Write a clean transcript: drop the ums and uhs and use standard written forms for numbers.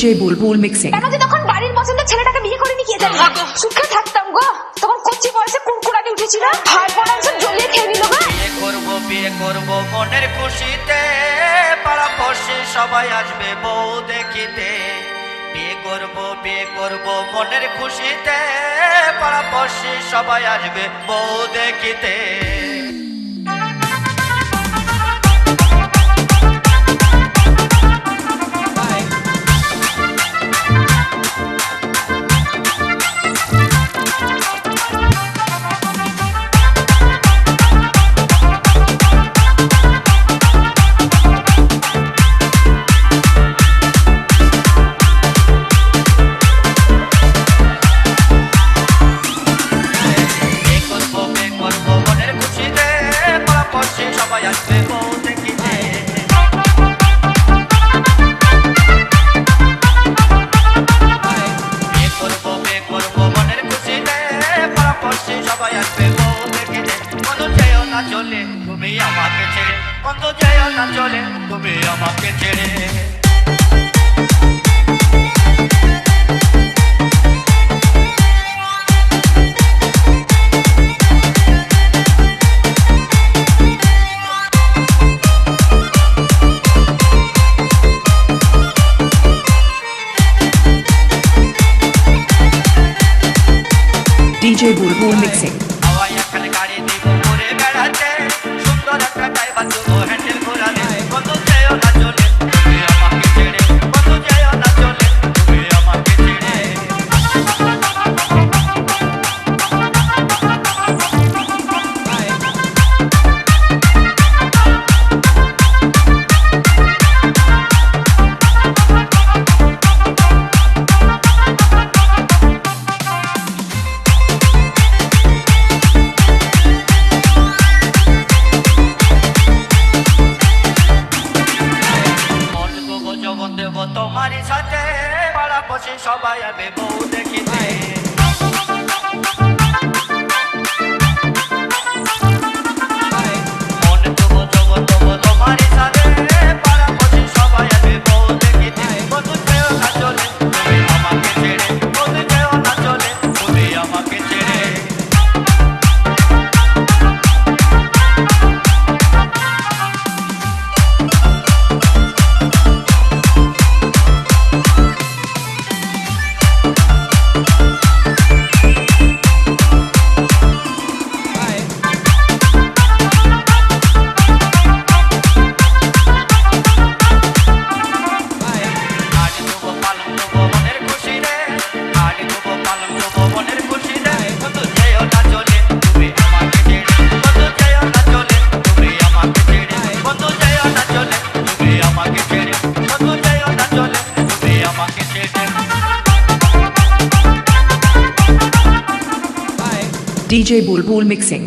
DJ বুলবুল mixing. কেন যে তখন বাড়ির পছন্দের ছেলেটাকে বিয়ে করে নিয়ে জানি সুখে থাকতাম গো। তখন কচ্ছি বয়সে কুরকুরানি উঠেছিল, ভাই বোনাংশ জ্বলিয়ে খেয়ে নিল গো। বিয়ে করবো মনের খুশিতে, পাড়া পড়শি সবাই আসবে বউ দেখিতে। বিয়ে করবো মনের খুশিতে, পাড়া পড়শি সবাই আসবে বউ দেখিতে। তুমি আমাকে ছেড়ে বন্ধু যেও না চলে, তুমি আমাকে ছেড়ে। ডিজে বুলবুল মিক্সিং। হাওয়াই এখানে গাড়ি দিব ঘুরে বেড়াতে, সুন্দর একটা ড্রাইভার দেবো হ্যান্ডেল ঘোরাতে। বন্ধু যেও না চলে, তুমি আমাকে ছেড়ে বন্ধু যেও না চলে, তুমি আমাকে ছেড়ে। তোমারই সাথে পাড়া পড়শি সবাই আসবে বউ দেখিতে। মন দেবো তোমারই সাথে পাড়া পড়শি সবাই আসবে বউ দেখিতে। বন্ধু যেও না চলে, তুমি আমাকে ছেড়ে বন্ধু যেও না চলে, তুমি আমাকে ছেড়ে। DJ Bulbul Mixing.